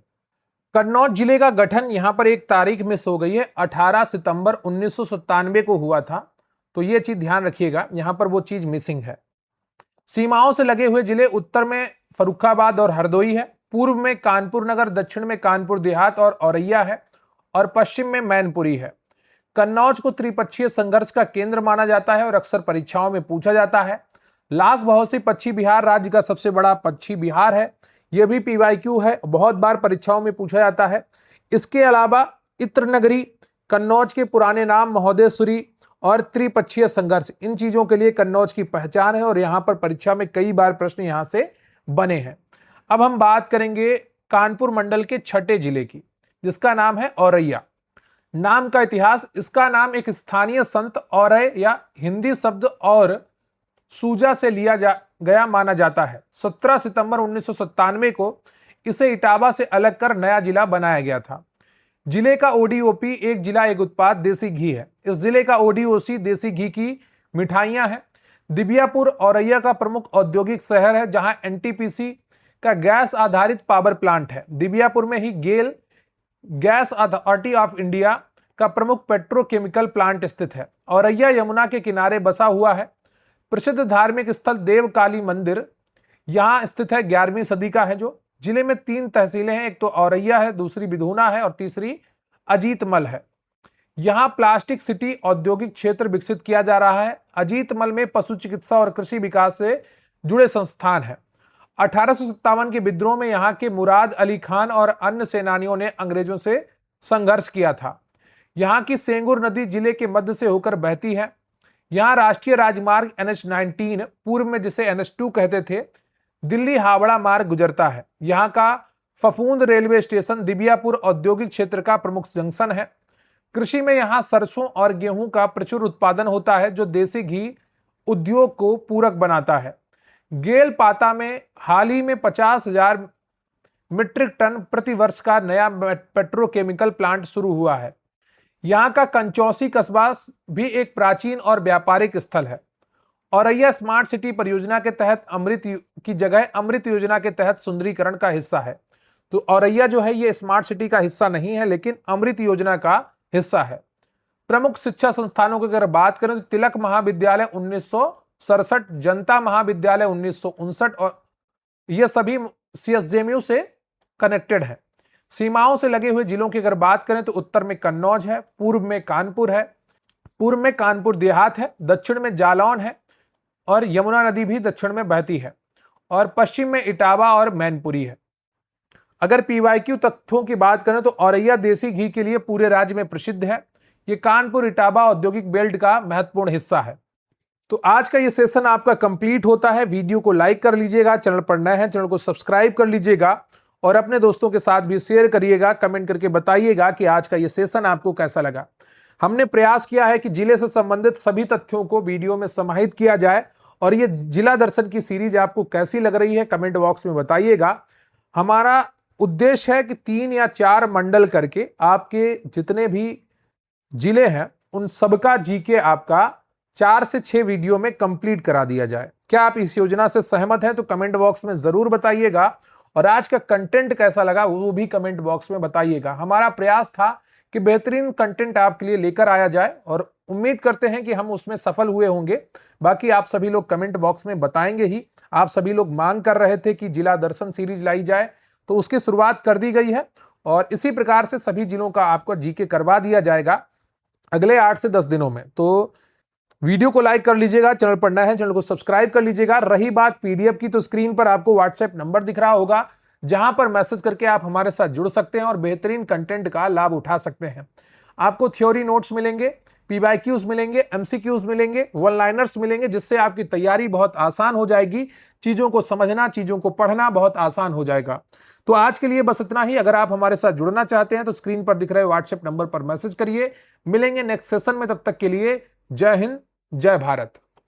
कन्नौज जिले का गठन यहाँ पर एक तारीख मिस हो गई है, 18 सितंबर 1997 को हुआ था। तो ये चीज ध्यान रखिएगा, यहाँ पर वो चीज मिसिंग है। सीमाओं से लगे हुए जिले उत्तर में फर्रुखाबाद और हरदोई है, पूर्व में कानपुर नगर, दक्षिण में कानपुर देहात और औरैया है और पश्चिम में मैनपुरी है। कन्नौज को त्रिपक्षीय संघर्ष का केंद्र माना जाता है और अक्सर परीक्षाओं में पूछा जाता है। लाख बहोसी पक्षी विहार राज्य का सबसे बड़ा पक्षी विहार है। यह भी PYQ है, बहुत बार परीक्षाओं में पूछा जाता है। इसके अलावा इत्र नगरी, कन्नौज के पुराने नाम महोदयश्री और त्रिपक्षीय संघर्ष, इन चीजों के लिए कन्नौज की पहचान है और यहाँ पर परीक्षा में कई बार प्रश्न यहाँ से बने हैं। अब हम बात करेंगे कानपुर मंडल के 6ठे जिले की, जिसका नाम है औरैया। नाम का इतिहास। इसका नाम एक स्थानीय संत औरय या हिंदी शब्द और सूजा से लिया गया माना जाता है। 17 सितंबर 1997 को इसे इटावा से अलग कर नया जिला बनाया गया था। जिले का ओडीओपी एक जिला एक उत्पाद देसी घी है। इस जिले का ओडीओसी देसी घी की मिठाइयां हैं। दिबियापुर औरैया का प्रमुख औद्योगिक शहर है, जहां एनटीपीसी का गैस आधारित पावर प्लांट है। दिबियापुर में ही गेल गैस अथॉरिटी ऑफ इंडिया का प्रमुख पेट्रोकेमिकल प्लांट स्थित है। औरैया यमुना के किनारे बसा हुआ है। प्रसिद्ध धार्मिक स्थल देवकाली मंदिर यहां स्थित है, 11वीं सदी का है। जो जिले में 3 तहसीलें हैं, एक तो औरैया है, दूसरी बिधूना है और तीसरी अजीतमल है। यहां प्लास्टिक सिटी औद्योगिक क्षेत्र विकसित किया जा रहा है। अजीतमल में पशु चिकित्सा और कृषि विकास से जुड़े संस्थान हैं। 1857 के विद्रोह में यहां के मुराद अली खान और अन्य सेनानियों ने अंग्रेजों से संघर्ष किया था। यहां की सेंगुर नदी जिले के मध्य से होकर बहती है। यहां राष्ट्रीय राजमार्ग NH-19, पूर्व में जिसे NH-2 कहते थे, दिल्ली हावड़ा मार्ग गुजरता है। यहां का फफूंद रेलवे स्टेशन दिबियापुर औद्योगिक क्षेत्र का प्रमुख जंक्शन है। कृषि में यहां सरसों और गेहूं का प्रचुर उत्पादन होता है, जो देसी घी उद्योग को पूरक बनाता है। गेल पाता में हाल ही में 50,000 मीट्रिक टन प्रति वर्ष का नया पेट्रोकेमिकल प्लांट शुरू हुआ है। यहां का कंचौसी कस्बा भी एक प्राचीन और व्यापारिक स्थल है। औरैया स्मार्ट सिटी परियोजना के तहत अमृत की जगह अमृत योजना के तहत सुंदरीकरण का हिस्सा है। तो औरैया जो है ये स्मार्ट सिटी का हिस्सा नहीं है, लेकिन अमृत योजना का हिस्सा है। प्रमुख शिक्षा संस्थानों की अगर बात करें तो तिलक महाविद्यालय 1967, जनता महाविद्यालय 1959 और ये सभी CSJMU से कनेक्टेड है। सीमाओं से लगे हुए जिलों की अगर बात करें तो उत्तर में कन्नौज है, पूर्व में कानपुर है, पूर्व में कानपुर देहात है, दक्षिण में जालौन है और यमुना नदी भी दक्षिण में बहती है, और पश्चिम में इटावा और मैनपुरी है। अगर PYQ तथ्यों की बात करें तो औरैया देसी घी के लिए पूरे राज्य में प्रसिद्ध है। ये कानपुर इटावा औद्योगिक बेल्ट का महत्वपूर्ण हिस्सा है। तो आज का ये सेशन आपका कंप्लीट होता है। वीडियो को लाइक कर लीजिएगा, चैनल पर नए हैं चैनल को सब्सक्राइब कर लीजिएगा और अपने दोस्तों के साथ भी शेयर करिएगा। कमेंट करके बताइएगा कि आज का ये सेशन आपको कैसा लगा। हमने प्रयास किया है कि जिले से संबंधित सभी तथ्यों को वीडियो में समाहित किया जाए, और ये जिला दर्शन की सीरीज आपको कैसी लग रही है कमेंट बॉक्स में बताइएगा। हमारा उद्देश्य है कि 3 या 4 मंडल करके आपके जितने भी जिले हैं उन सबका जीके आपका 4 से 6 वीडियो में कंप्लीट करा दिया जाए। क्या आप इस योजना से सहमत हैं? तो कमेंट बॉक्स में जरूर बताइएगा, और आज का कंटेंट कैसा लगा वो भी कमेंट बॉक्स में बताइएगा। हमारा प्रयास था कि बेहतरीन कंटेंट आपके लिए लेकर आया जाए, और उम्मीद करते हैं कि हम उसमें सफल हुए होंगे। बाकी आप सभी लोग कमेंट बॉक्स में बताएंगे ही। आप सभी लोग मांग कर रहे थे कि जिला दर्शन सीरीज लाई जाए, तो उसकी शुरुआत कर दी गई है, और इसी प्रकार से सभी जिलों का आपको जीके करवा दिया जाएगा अगले 8 से 10 दिनों में। तो वीडियो को लाइक कर लीजिएगा, चैनल पर नए हैं चैनल को सब्सक्राइब कर लीजिएगा। रही बात PDF की, तो स्क्रीन पर आपको व्हाट्सएप नंबर दिख रहा होगा, जहां पर मैसेज करके आप हमारे साथ जुड़ सकते हैं और बेहतरीन कंटेंट का लाभ उठा सकते हैं। आपको थ्योरी नोट्स मिलेंगे, PYQs मिलेंगे, MCQs मिलेंगे, वन लाइनर्स मिलेंगे, जिससे आपकी तैयारी बहुत आसान हो जाएगी। चीजों को समझना, चीजों को पढ़ना बहुत आसान हो जाएगा। तो आज के लिए बस इतना ही। अगर आप हमारे साथ जुड़ना चाहते हैं तो स्क्रीन पर दिख रहे व्हाट्सएप नंबर पर मैसेज करिए। मिलेंगे नेक्स्ट सेशन में, तब तक के लिए जय हिंद, जय भारत।